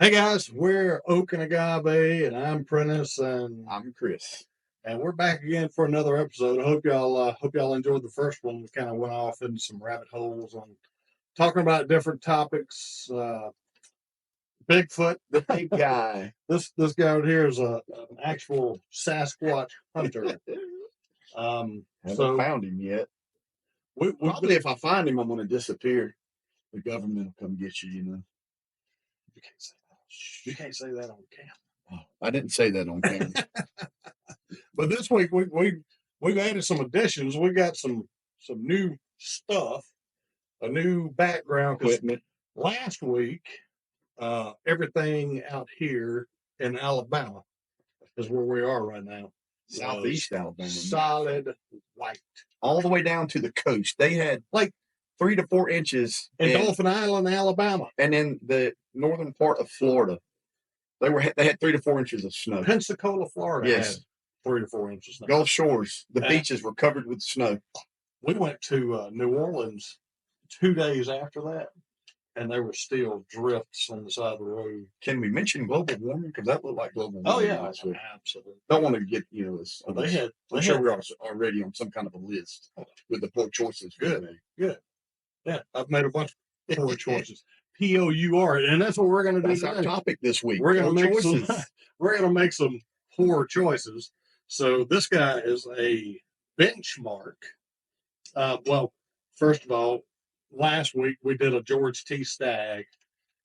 Hey guys, we're Oak and Agave, and I'm Prentice, and I'm Chris. we're back again for another episode. I hope y'all enjoyed the first one. We kind of went off into some rabbit holes on talking about different topics. Bigfoot, The big guy. this guy out here is an actual Sasquatch hunter. Haven't found him yet. Probably if I find him, I'm going to disappear. The government will come get you, you know. You can't say that. You can't say that on camera. Oh, I didn't say that on camera. But this week we've added some additions. We got some new stuff, a new background. Equipment. Last week, everything out here in Alabama is where we are right now. Southeast Alabama. Solid white. All the way down to the coast. They had like 3 to 4 inches in Dolphin Island, Alabama. And in the northern part of Florida. They had 3 to 4 inches of snow. Pensacola, Florida. Yes. Had 3 to 4 inches. Now. Gulf Shores. The beaches were covered with snow. We went to New Orleans 2 days after that, and there were still drifts on the side of the road. Can we mention global warming? Because that looked like global warming. Oh, yeah. Absolutely. Don't want to get, this. I'm sure we're already on some kind of a list with the poor choices. Good. Yeah, I've made a bunch of poor choices. P-O-U-R, and that's what we're going to do. That's our topic this week. We're going to make some poor choices. So this guy is a benchmark. Well, first of all, last week we did a George T. Stagg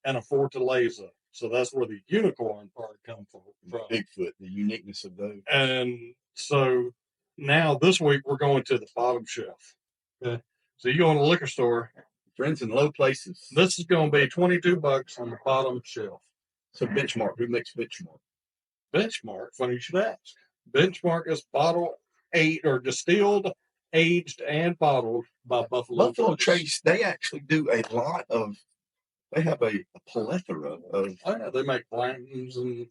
and a Fortaleza. So that's where the unicorn part comes from. Bigfoot, the uniqueness of those. And so now this week we're going to the bottom shelf. Okay. So you go in a liquor store. Friends in low places. This is going to be $22 on the bottom shelf. So Benchmark. Who makes Benchmark? Benchmark. Funny you should ask. Benchmark is bottled, distilled, aged, and bottled by Buffalo Trace. They actually do a lot of. They have a plethora of. Oh yeah, they make Blanton's and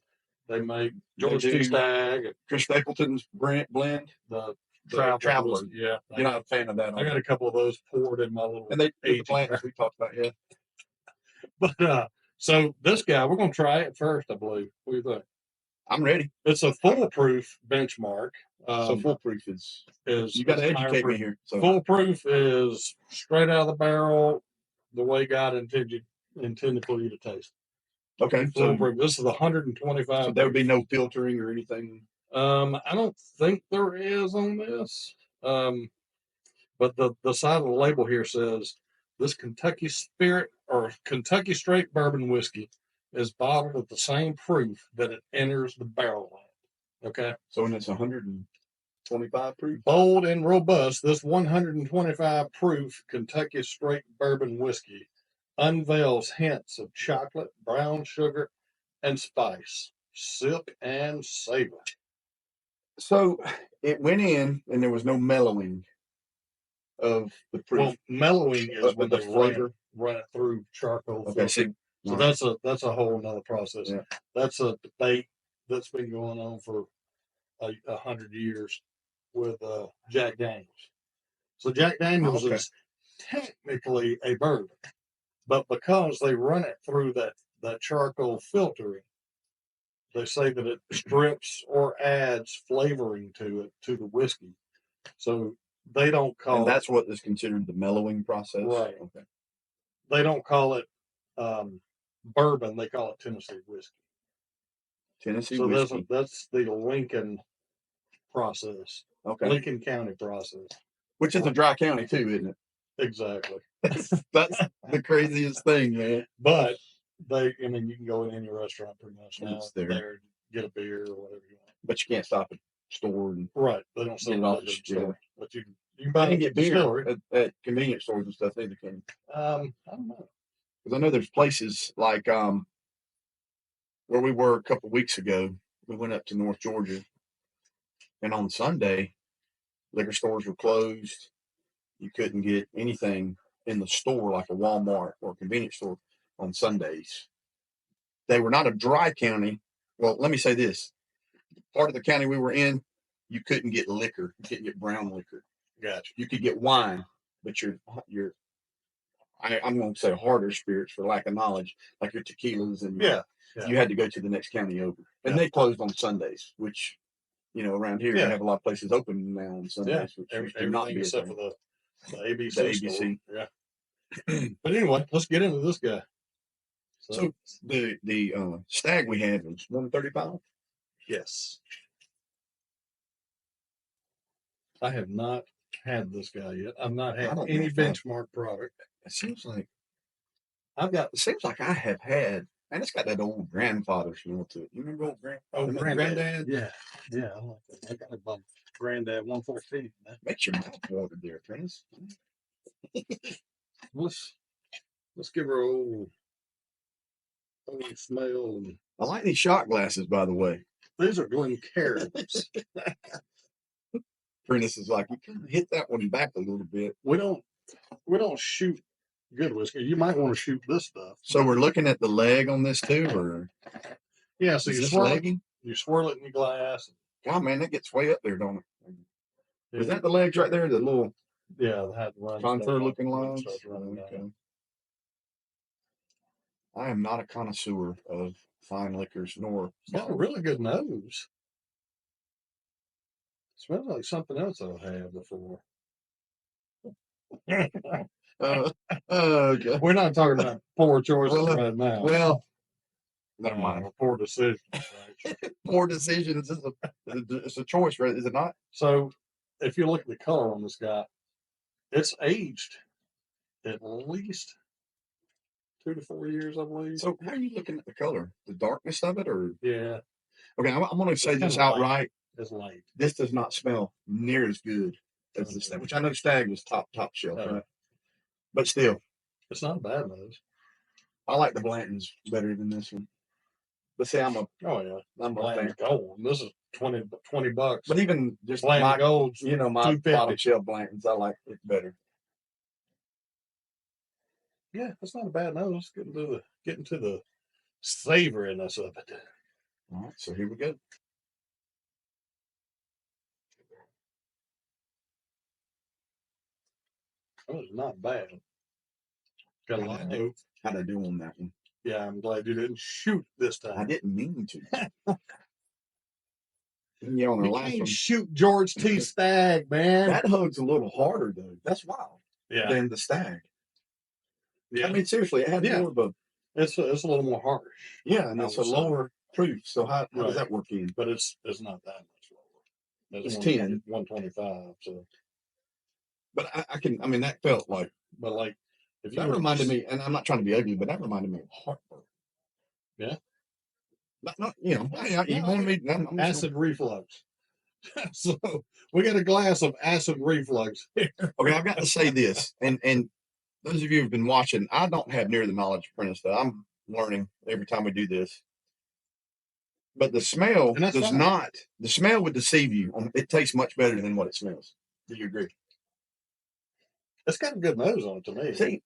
they make George T. Stagg. Chris Stapleton's blend. The Traveler. Yeah. You're not a fan of that. I got a couple of those poured in my little. And they the blends we talked about, yeah. But so this guy, we're going to try it first, I believe. What do you think? I'm ready. It's a foolproof benchmark. So foolproof is you got to educate me here. So. Foolproof is straight out of the barrel, the way God intended for you to taste. Okay, foolproof. This is 125. So there would be no filtering or anything. I don't think there is on this. But the side of the label here says this Kentucky Spirit or Kentucky Straight Bourbon Whiskey is bottled at the same proof that it enters the barrel at. Okay. So when it's 125 proof? Bold and robust, this 125 proof Kentucky Straight Bourbon Whiskey unveils hints of chocolate, brown sugar, and spice. Sip and savor. So it went in and there was no mellowing of the proof. Well, mellowing is when the flavor run it through charcoal. Okay, so that's a whole nother process. Yeah. That's a debate that's been going on for 100 years with Jack Daniels. So Jack Daniels is technically a bourbon, but because they run it through that charcoal filtering, they say that it strips or adds flavoring to the whiskey. So they don't call and that's what is considered the mellowing process. Right. Okay. They don't call it bourbon. They call it Tennessee whiskey. Tennessee whiskey. So that's the Lincoln process. Okay. Lincoln County process. Which is a dry county too, isn't it? Exactly. That's the craziest thing, man. But you can go in any restaurant pretty much now there, get a beer or whatever you want. But you can't stop at store and right. They don't sell it at the store. But you can buy and get beer at convenience stores and stuff. Either can. I don't know. Because I know there's places like where we were a couple of weeks ago. We went up to North Georgia, and on Sunday, liquor stores were closed. You couldn't get anything in the store like a Walmart or a convenience store on Sundays. They were not a dry county. Well, let me say this. Part of the county we were in, you couldn't get liquor. You couldn't get brown liquor. Gotcha. You could get wine, but I'm going to say harder spirits for lack of knowledge, like your tequilas and Yeah. you had to go to the next county over, and they closed on Sundays, which around here we have a lot of places open now on Sundays, which used to not everything be except a for thing. the ABC The store. ABC. Yeah. But anyway, let's get into this guy. So the stag we had was 135. Yes. I have not had this guy yet. I've not had any benchmark product. It seems like it seems like I have had, and it's got that old grandfather smell to it. You remember old granddad? Yeah. Yeah. I like that. I got a bump. Granddad 114. Makes your mouth water there, Prince. Let's give her a old smell. I like these shot glasses, by the way. These are Glencairns. Prentice is like, you kind of hit that one back a little bit. We don't shoot good whiskey. You might want to shoot this stuff. So we're looking at the leg on this too, or yeah. So you swirl it in your glass. God, man, that gets way up there, don't it? Is that the legs right there? The little contour looking lines. Okay. I am not a connoisseur of fine liquors, nor. It's got a really good nose. It smells like something else I've had before. Okay. We're not talking about poor choices right now. Well, never mind. Poor decisions. Right? Poor decisions it's a choice, right? Is it not? So, if you look at the color on this guy, it's aged at least 2 to 4 years, I believe. So, how are you looking at the color? The darkness of it, or yeah? Okay, I'm going to say this outright. It's light. This does not smell near as good as the stag, which I know stag was top shelf, right? But still, it's not a bad nose. I like the Blantons better than this one. But see, I'm a Blanton Gold. This is $20. But even just Blanton Gold, my bottom shelf Blantons, I like it better. Yeah, that's not a bad nose. Getting to the savoriness of it. All right, so here we go. Oh, it's not bad. Got a lot of notes. How'd I do on that one? Yeah, I'm glad you didn't shoot this time. I didn't mean to. On the last one, shoot George T. Stag, man. That hug's a little harder though. That's wild. Yeah. Than the stag. Yeah. I mean, seriously, it had more of a. It's a little more harsh. Yeah, and it's a lower proof. So how does that work in? But it's not that much lower. It's 10, 125. So. But I can. I mean, that felt like. But like, if that reminded me, and I'm not trying to be ugly, but that reminded me of heartburn. Yeah. Not you want me acid reflux. So we got a glass of acid reflux here. Okay, I've got to say this, and those of you who've been watching, I don't have near the knowledge of Prentice. I'm learning every time we do this. But the smell does not. The smell would deceive you. It tastes much better than what it smells. Do you agree? It's got a good nose on it to me. See,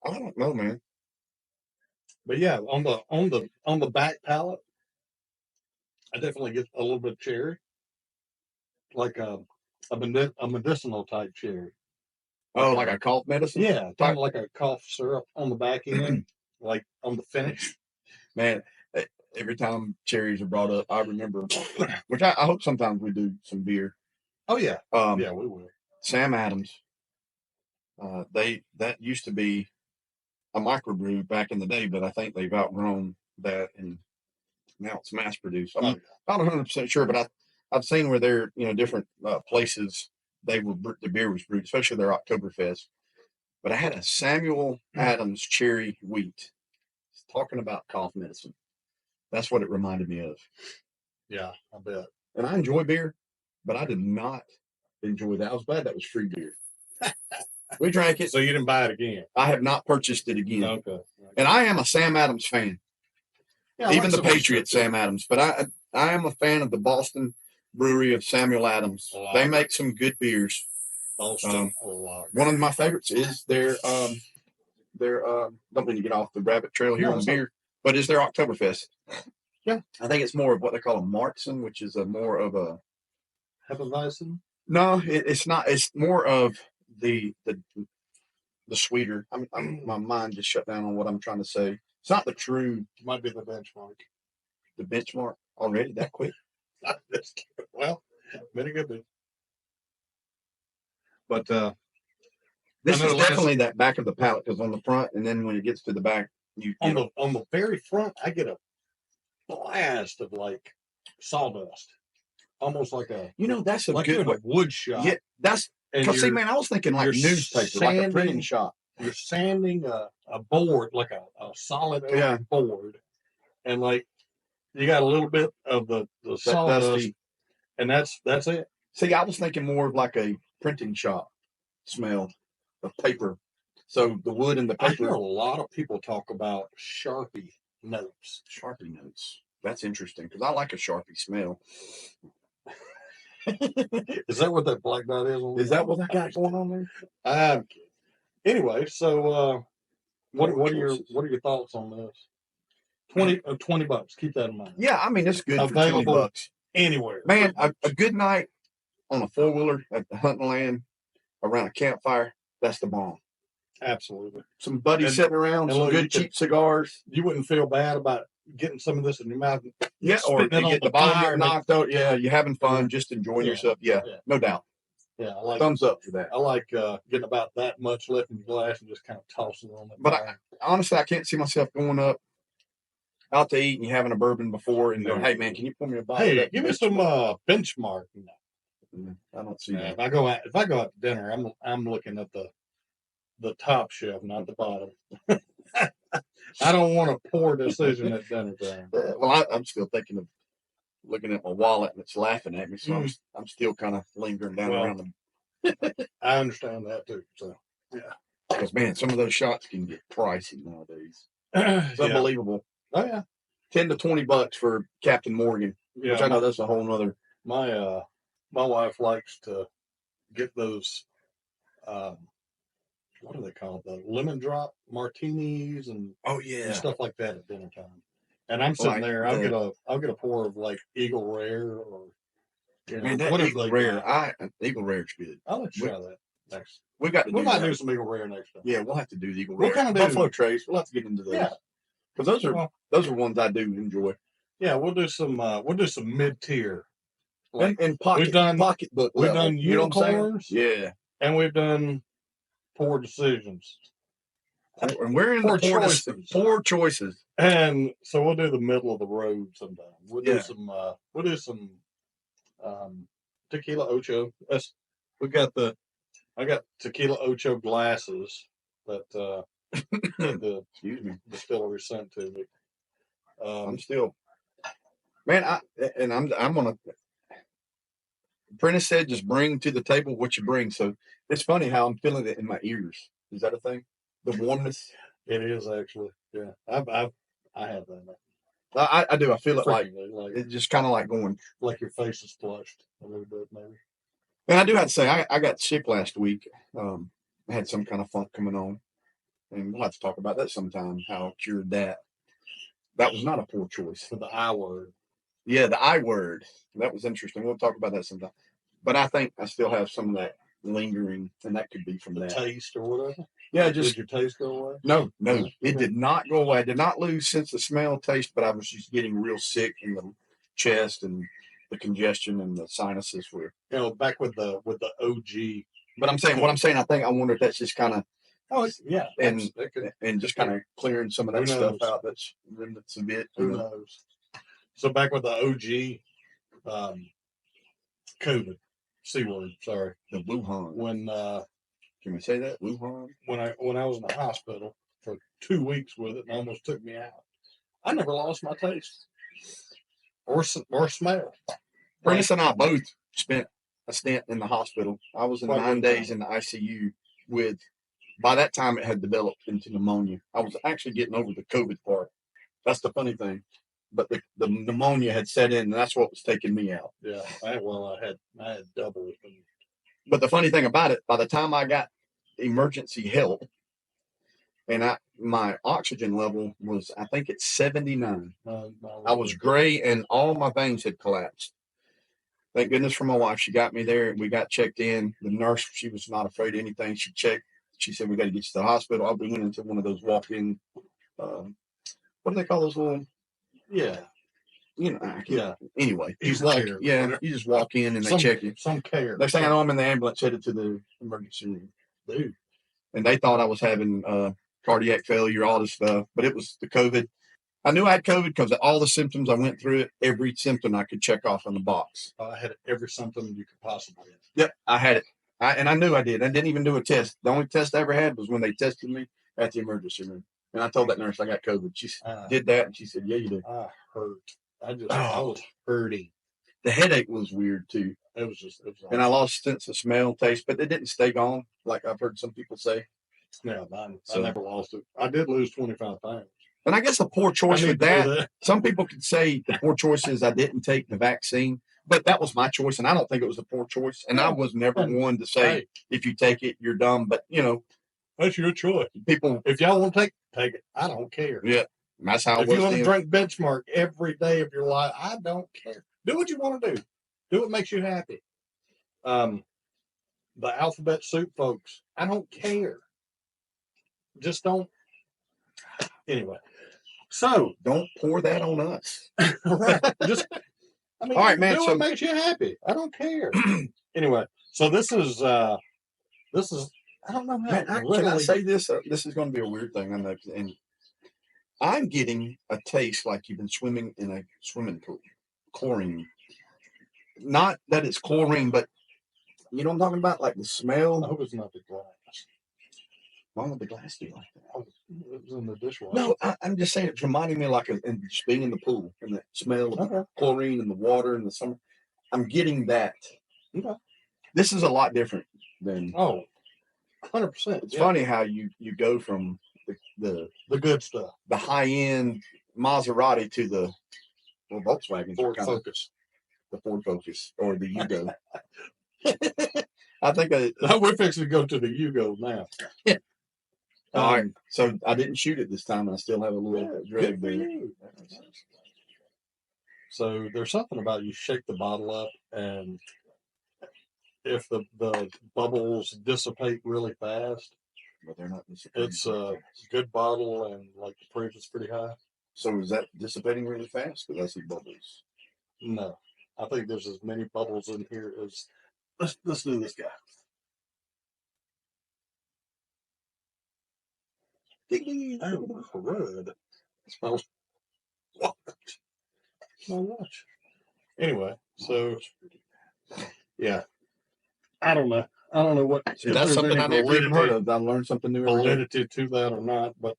I don't know, man. But yeah, on the back palate, I definitely get a little bit of cherry, like a medicinal type cherry. Oh, like a cough medicine? Yeah, kind of like a cough syrup on the back end, like on the finish. Man, every time cherries are brought up, I remember, which I hope sometimes we do some beer. Oh yeah, yeah, we will. Sam Adams. That used to be a microbrew back in the day, but I think they've outgrown that and now it's mass produced. I'm not 100% sure, but I've seen where they're different places the beer was brewed, especially their Oktoberfest. But I had a Samuel Adams cherry wheat. It's talking about cough medicine. That's what it reminded me of. Yeah, I bet. And I enjoy beer, but I did not enjoy that. I was glad that was free beer. We drank it. So you didn't buy it again? I have not purchased it again. Okay. And I am a Sam Adams fan. Yeah, even the Patriot Sam Adams. But I am a fan of the Boston brewery of Samuel Adams. They make some good beers. Boston. One of my favorites is their don't mean to get off the rabbit trail here on beer, but is their Oktoberfest. Yeah. I think it's more of what they call a Martzen, which is more of a Hefeweizen? No, it's not. It's more of the sweeter. My mind just shut down on what I'm trying to say. It's not the true. Might be the benchmark. The benchmark already that quick. Well, very good. But this is definitely that back of the palate, because on the front, and then when it gets to the back, you on the very front, I get a blast of like sawdust, almost like a that's a like good a wood shop. Yeah, that's because see, man, I was thinking like newspaper, like a printing shop. You're sanding a board, like a solid oak board, and like you got a little bit of the sawdust, and that's it. See, I was thinking more of like a printing shop smell of paper. So the wood and the paper. I hear a lot of people talk about Sharpie notes. Sharpie notes. That's interesting because I like a Sharpie smell. Is that what that black dot is? Is that what that got going on there? Anyway, so what are your thoughts on this? $20. Keep that in mind. Yeah, I mean it's good for $20 anywhere. Man, a good night on a 4-wheeler at the hunting land around a campfire. That's the bomb. Absolutely. Some buddies sitting around, some good cheap cigars. You wouldn't feel bad about getting some of this in your mouth. Yeah, or you get the bottom knocked out. Yeah, you're having fun, just enjoying yourself. Yeah, no doubt. Yeah, I like thumbs up for that. I like getting about that much left in the glass and just kind of tossing it on it. But honestly, I can't see myself going out to eat and having a bourbon before and going, "Hey man, can you pour me a bottle?" Hey, give me some benchmark. I don't see that. If I go out to dinner, I'm looking at the top shelf, not the bottom. I don't want a poor decision at dinner time. Well, I'm still thinking of looking at my wallet and it's laughing at me, so I'm still kind of lingering down around them. I understand that too. So yeah, because man, some of those shots can get pricey nowadays. It's unbelievable. Oh yeah, $10 to $20 for Captain Morgan, which I know that's a whole nother. My wife likes to get those. What do they call it? The lemon drop martinis and and stuff like that at dinner time. And I'm sitting there. I'll get a pour of like Eagle Rare or man, that what Eagle Rare. Eagle Rare's good. I'll let you try that next. We might do some Eagle Rare next time. Yeah, we'll have to do the Eagle Rare. What kind of Buffalo Trace? We'll have to get into those. Yeah, because those are ones I do enjoy. Yeah, we'll do some mid tier. Like, and pocketbook. We've done unicorns. Yeah, and we've done poor decisions. And we're in poor choices. And so we'll do the middle of the road sometime. We'll do some tequila ocho. I got tequila ocho glasses that the distillery sent to me. I'm still, man. I'm gonna. Prentice said, "Just bring to the table what you bring." So it's funny how I'm feeling it in my ears. Is that a thing? The warmness. It is actually. Yeah, I have that. I do. I feel it like it's just kind of like going, like your face is flushed a little bit, maybe. And I do have to say, I got sick last week. I had some kind of funk coming on, and we'll have to talk about that sometime. How I cured that. That was not a poor choice. For the I word. Yeah, the I word. That was interesting. We'll talk about that sometime. But I think I still have some of that lingering, and that could be from the taste or whatever. Yeah, did your taste go away? No, it did not go away. I did not lose sense of smell, taste, but I was just getting real sick in the chest and the congestion and the sinuses were. Back with the OG. But what I'm saying, I wonder if that's just kind of. Oh, yeah, and just kind of clearing some of that stuff out. That's a bit. Who knows? So back with the OG, COVID, C word. Sorry, the Wuhan. When can we say that Wuhan? When I was in the hospital for 2 weeks with it, and almost took me out. I never lost my taste or smell. Prentice and I both spent a stint in the hospital. I was in 9 days in the ICU with. By that time, it had developed into pneumonia. I was actually getting over the COVID part. That's the funny thing. But the pneumonia had set in, and that's what was taking me out. Yeah. I had double. But the funny thing about it, by the time I got emergency help, and my oxygen level was, I think it's 79. I was gray, and all my veins had collapsed. Thank goodness for my wife. She got me there, and we got checked in. The nurse, she was not afraid of anything. She checked. She said, "We got to get you to the hospital." I went into one of those walk-in what do they call those little? Yeah. You know, Yeah. Anyway, He's like, care. yeah, you just walk in and they check you. Some care. Next thing I know, I'm in the ambulance headed to the emergency room. Dude. And they thought I was having cardiac failure, all this stuff, but it was the COVID. I knew I had COVID because of all the symptoms. I went through it. Every symptom I could check off on the box. I had every symptom you could possibly have. Yep, I had it. And I knew I did. I didn't even do a test. The only test I ever had was when they tested me at the emergency room. And I told that nurse I got COVID. She did that, and she said, yeah, you do. I hurt. I was hurting. The headache was weird, too. It was awesome. And I lost sense of smell, taste, but it didn't stay gone, like I've heard some people say. Yeah, I never lost it. I did lose 25 pounds. And I guess a poor choice with that. Some people could say the poor choice is I didn't take the vaccine, but that was my choice, and I don't think it was a poor choice. And I was never one to say, if you take it, you're dumb. But, you know. That's your choice. People. If y'all want to take it. I don't care. Yeah. That's how it was. If you want to drink Benchmark every day of your life, I don't care. Do what you want to do. Do what makes you happy. The alphabet soup, folks, I don't care. Just don't. Anyway. So don't pour that on us. Right. Just, I mean, all right, man. Do what makes you happy. I don't care. Anyway, so this is I don't know how. Man, can I say this? This is going to be a weird thing. I know, and I'm getting a taste like you've been swimming in a swimming pool, chlorine. Not that it's chlorine, but you know what I'm talking about, like the smell. I hope it's not the glass. Why would the glass be like that? It was in the dishwasher. No, I'm just saying it's reminding me like just being in the pool and the smell of the chlorine and the water in the summer. I'm getting that. Okay. This is a lot different than 100%. It's funny how you go from the good stuff, the high end Maserati to the Volkswagen Ford Focus, the Ford Focus or the Yugo. I think we're fixing to go to the Yugo now. Yeah. All right. So I didn't shoot it this time. I still have a little drag there. So there's something about you shake the bottle up, and if the bubbles dissipate really fast, but they're not dissipating. It's a good bottle, and like the proof is pretty high. So is that dissipating really fast? Because I see bubbles. No, I think there's as many bubbles in here as. Let's do this guy. Oh, red. It smells. Not much. Anyway, so yeah, I don't know. I don't know what. See, that's something I never even heard of. I learned something new. Validity to that or not, but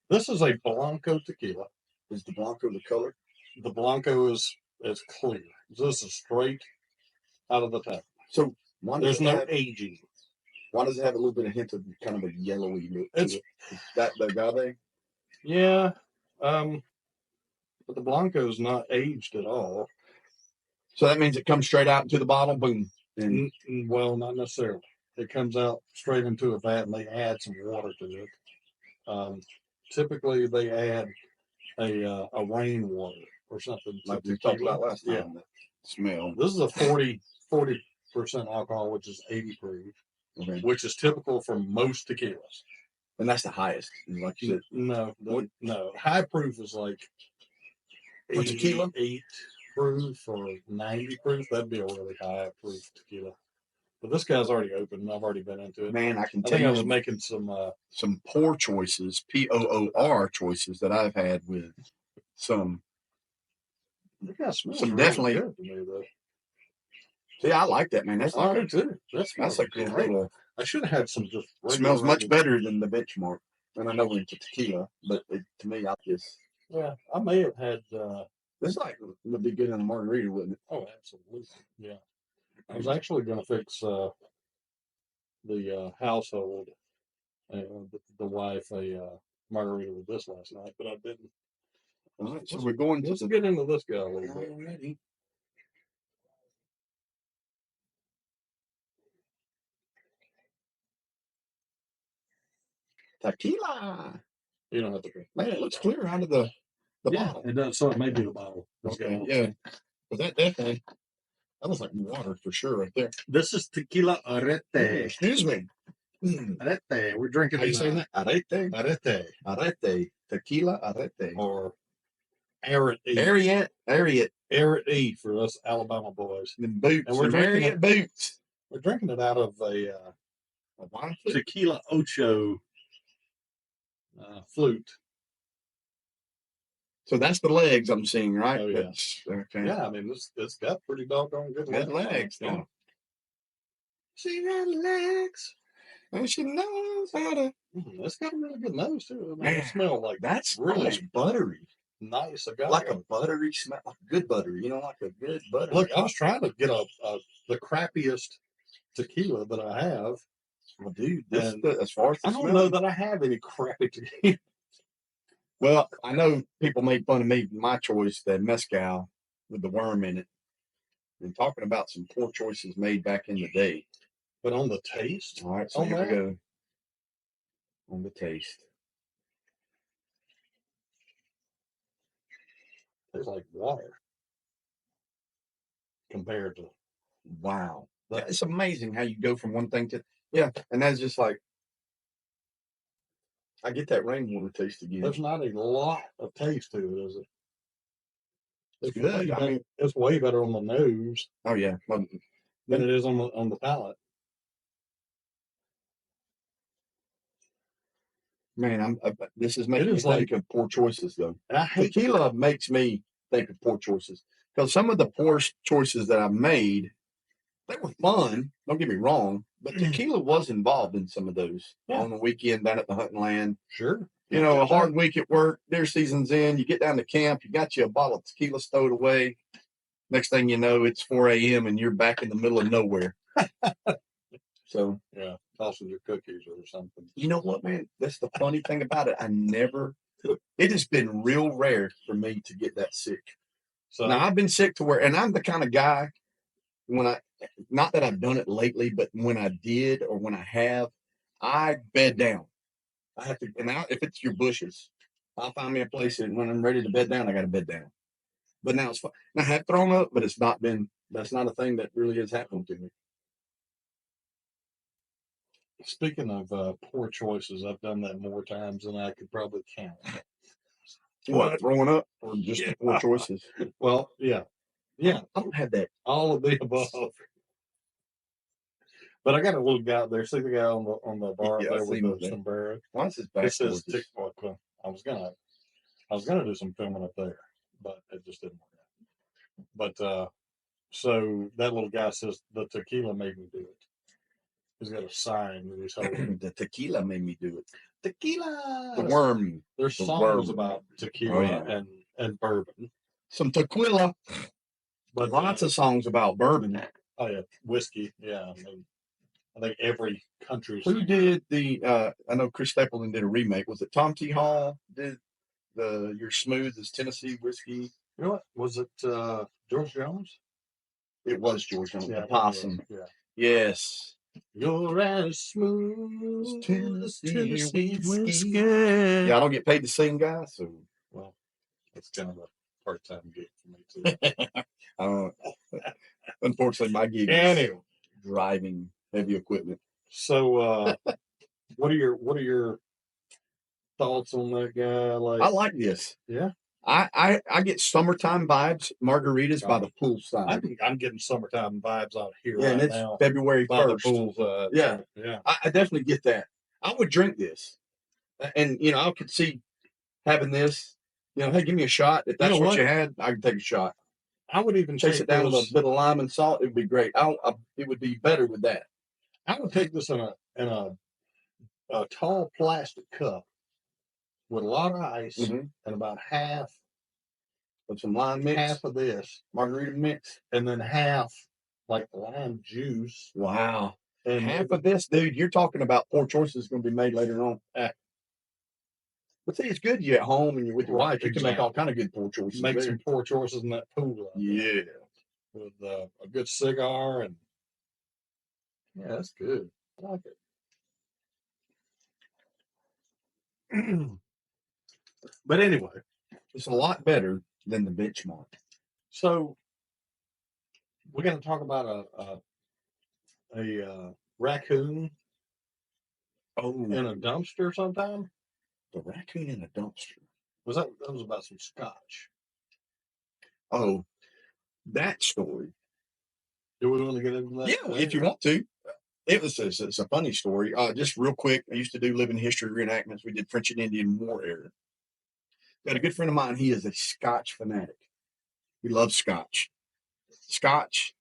this is a Blanco tequila. Is the Blanco the color? The Blanco is clear. This is straight out of the tap. So there's no aging. Why does it have a little bit of hint of kind of a yellowy look? Is that the agave? Yeah, but the Blanco is not aged at all. So that means it comes straight out into the bottle, boom. And well, not necessarily. It comes out straight into a vat, and they add some water to it. Typically, they add a rainwater or something. Like we talked about last time. Yeah. Smell. This is a 40% alcohol, which is 80 proof, which is typical for most tequilas. And that's the highest. Like you said. No. High proof is like 80, tequila? 8 proof or 90 proof. That'd be a really high proof tequila. But this guy's already open. I've already been into it. Man, I can tell you. I was making some poor choices, POOR choices that I've had with some. Some definitely. Good to me, though. See, I like that, man. That's I do too. That's a good little. I should have had some just. Smells much better than the Benchmark. And I know it's a tequila, but to me, I just. Yeah, I may have had. This is like would be good in a margarita, wouldn't it? Oh, absolutely. Yeah. I was actually going to fix the household, the wife, a margarita with this last night, but I didn't. All right, so we're going to get into this guy a little bit. Already. Tequila. You don't have to drink. Man, it looks clear out of the bottle. It does. So it may be the bottle. Okay. Yeah. But that definitely. That looks like water for sure right there. This is tequila Arette. Excuse me. Arette. We're drinking. How you saying that? Arette. Arette. Arette. Tequila Arette. Or Arette. Arette. Arette for us Alabama boys. The boots. And we're drinking Arette boots. We're drinking it out of a wine tequila ocho flute. So that's the legs I'm seeing, right? Oh, yeah. Okay. Yeah, I mean, it's got pretty doggone good legs. Yeah. She got legs, and she knows how to. It's got a really good nose too. I mean, Man, it smells like that's really buttery, nice agave. like a buttery smell, like good butter. You know, like a good butter. Look, I was trying to get the crappiest tequila that I have. Well, dude, as far as I don't know that I have any crappy tequila. Well, I know people made fun of me, my choice, that mezcal with the worm in it. Been talking about some poor choices made back in the day. But on the taste? All right, so here we go. On the taste. Tastes like water compared to. Wow. It's amazing how you go from one thing to, and that's just like, I get that rainwater taste again. There's not a lot of taste to it, is it? It's good. I mean, it's way better on the nose. Oh yeah, than it is on the palate. Man, this is making me think of poor choices though. And I hate tequila makes me think of poor choices because some of the poor choices that I've made, they were fun. Don't get me wrong, but tequila was involved in some of those on the weekend down at the hunting land. Sure. You know, a hard week at work, deer season's in, you get down to camp, you got you a bottle of tequila stowed away. Next thing you know, it's 4 a.m. and you're back in the middle of nowhere. So, yeah, tossing your cookies or something. You know what, man? That's the funny thing about it. It has been real rare for me to get that sick. So now I've been sick to where, and I'm the kind of guy not that I've done it lately, but when I did or when I have, I bed down. I have to, and if it's your bushes, I'll find me a place and when I'm ready to bed down, I got to bed down. But now it's fine. Now, I have thrown up, but that's not a thing that really has happened to me. Speaking of poor choices, I've done that more times than I could probably count. What, throwing up or just the poor choices? Well, yeah. I don't have that. All of the above. But I got a little guy out there. See the guy on the bar there with the sombrero. Why is his back? It says I was gonna do some filming up there, but it just didn't work out. But so that little guy says the tequila made me do it. He's got a sign that he's holding. The tequila made me do it. Tequila. The worm. There's songs about tequila and bourbon. Some tequila. But lots of songs about bourbon. Oh yeah, whiskey. Yeah, I think every country. Who did the? I know Chris Stapleton did a remake. Was it Tom T. Hall did the "You're Smooth as Tennessee Whiskey"? You know what? Was it George Jones? It was George Jones. Yeah, the possum. Yeah. Yes. You're as smooth as Tennessee whiskey. Yeah, I don't get paid to sing, guys. So that's kind of a part-time gig for me too. Unfortunately, my gig is driving heavy equipment. So, what are your thoughts on that guy? I like this. Yeah. I get summertime vibes, margaritas by the poolside. I'm getting summertime vibes out here and it's now. February 1st. Poolside. Yeah. Yeah. I definitely get that. I would drink this. And, I could see having this, hey, give me a shot. If that's what you had, I could take a shot. I would even chase it down with a bit of lime and salt. It would be great. It would be better with that. I would take this in a tall plastic cup with a lot of ice and about half of some lime mix, half of this margarita mix, and then half like lime juice. Wow. And half of this, dude, you're talking about poor choices going to be made later on. But see, it's good you're at home and you're with your wife. You can make all kind of good poor choices. Make some poor choices in that pool. Yeah. With a good cigar and that's good. I like it. But anyway, it's a lot better than the benchmark. So we're going to talk about a Raccoon Oh, in a dumpster sometime. the raccoon in a dumpster. That was about some scotch? Oh, that story. Do we want to get into that? Yeah, if you want to. It's a funny story. Just real quick, I used to do living history reenactments. We did French and Indian War era. Got a good friend of mine. He is a Scotch fanatic. He loves Scotch. Scotch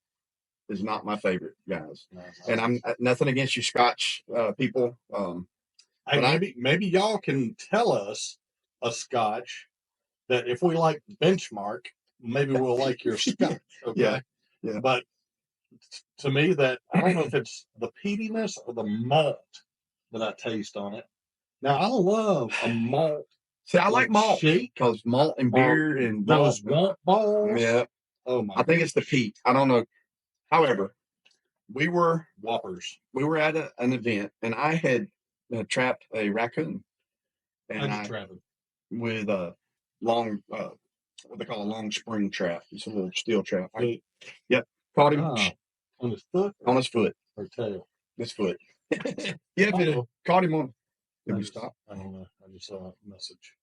is not my favorite, guys. And I'm nothing against you Scotch people. Hey, maybe y'all can tell us a Scotch that if we like benchmark, maybe we'll like your Scotch. Okay. Yeah. But to me, that I don't know if it's the peatiness or the malt that I taste on it. Now I love a malt. See, I like malt because malt and beer and those womp balls. Yeah. Oh my! I think it's the peat. I don't know. However, we were Whoppers. We were at an event, and I had trapped a raccoon, and with a long, what they call a long spring trap. It's a little steel trap. Yep, caught him on his foot. On his foot or tail. His foot. Yeah, caught him on. Did we stop? I don't know. I just saw a message.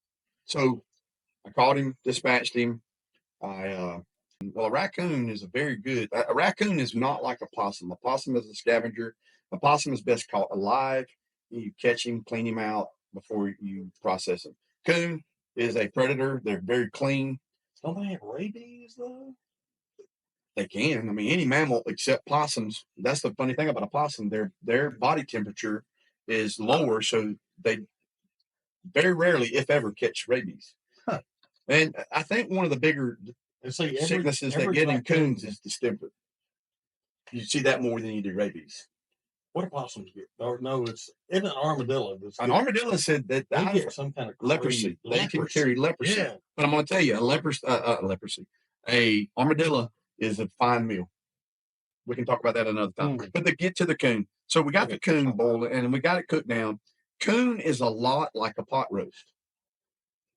So I caught him, dispatched him. Well, a raccoon is a raccoon is not like a possum. A possum is a scavenger. A possum is best caught alive. You catch him, clean him out before you process him. Coon is a predator. They're very clean. Don't they have rabies though? They can. I mean, any mammal except possums. That's the funny thing about a possum. Their body temperature is lower, so they very rarely, if ever, catch rabies. Huh. And I think one of the bigger sicknesses that get in coons is distemper. You see that more than you do rabies. What do possums get? Or no, it's in an armadillo. An armadillo said that they get some kind of leprosy. They can carry leprosy. Yeah. But I'm going to tell you, a armadillo is a fine meal. We can talk about that another time. But to get to the coon. So we got the coon boiling and we got it cooked down. Coon is a lot like a pot roast.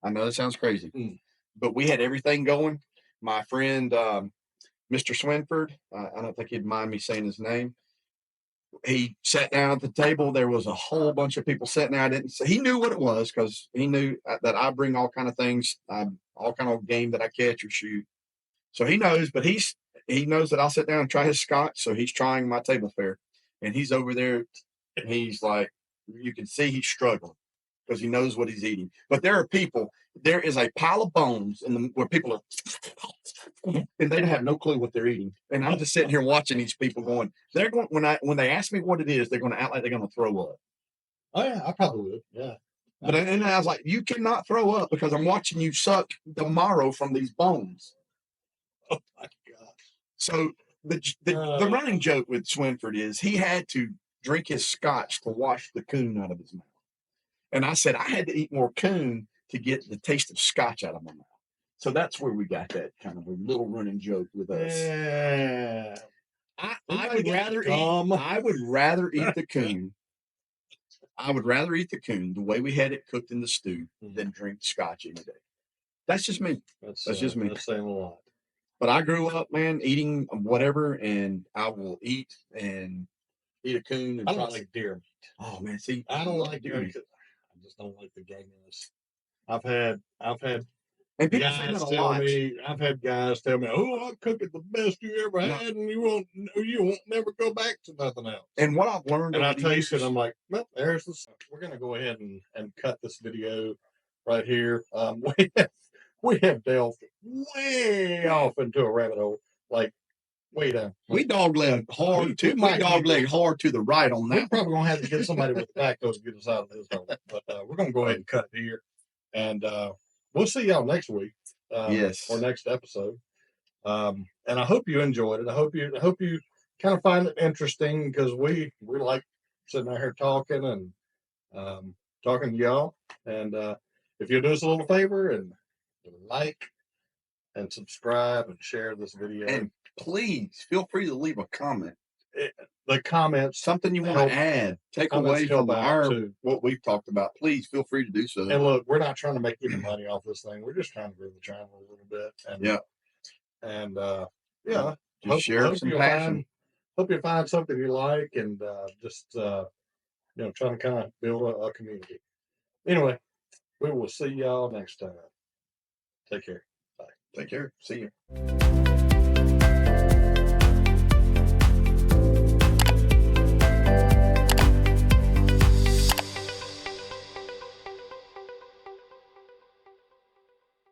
I know that sounds crazy, but we had everything going. My friend, Mr. Swinford, I don't think he'd mind me saying his name. He sat down at the table. There was a whole bunch of people sitting there. He knew what it was because he knew that I bring all kind of things, all kind of game that I catch or shoot. So he knows, but he knows that I'll sit down and try his scotch. So he's trying my table fare, and he's over there. And he's like, you can see he's struggling because he knows what he's eating. But there is a pile of bones where people are, and they have no clue what they're eating. And I'm just sitting here watching these people going, when they ask me what it is, they're going to act like they're going to throw up. Oh yeah, I probably would. Yeah. But and I was like, you cannot throw up because I'm watching you suck the marrow from these bones. Oh my God. So the running joke with Swinford is he had to drink his scotch to wash the coon out of his mouth. And I said I had to eat more coon to get the taste of scotch out of my mouth. So that's where we got that kind of a little running joke with us. Yeah. I would rather eat the coon. I would rather eat the coon the way we had it cooked in the stew than drink scotch any day. That's just me. That's just me. That's saying a lot. But I grew up, man, eating whatever, and I will eat a coon. And I don't like deer meat. Oh man, see, I don't like deer meat. I just don't like the gaminess. I've had and guys tell me. I've had guys tell me, "Oh, I'm cooking the best you ever had, and you won't never go back to nothing else." And what I've learned, and I taste it, I'm like, "Well, there's this." We're gonna go ahead and cut this video right here. We have delved way off into a rabbit hole, like way down. We dogleg hard to the right on that. We're probably gonna have to get somebody with the backhoe to get us out of this hole. But we're gonna go ahead and cut here, and we'll see y'all next week. Or next episode. And I hope you enjoyed it. I hope you kind of find it interesting because we like sitting out here talking and talking to y'all. And if you'll do us a little favor and like and subscribe and share this video. And please feel free to leave a comment. The comments, something you want to add, take away from what we've talked about. Please feel free to do so. And look, we're not trying to make any money off this thing. We're just trying to grow the channel a little bit. And just share some passion. Hope you find something you like, and just trying to kind of build a community. Anyway, we will see y'all next time. Take care. Take care. See you.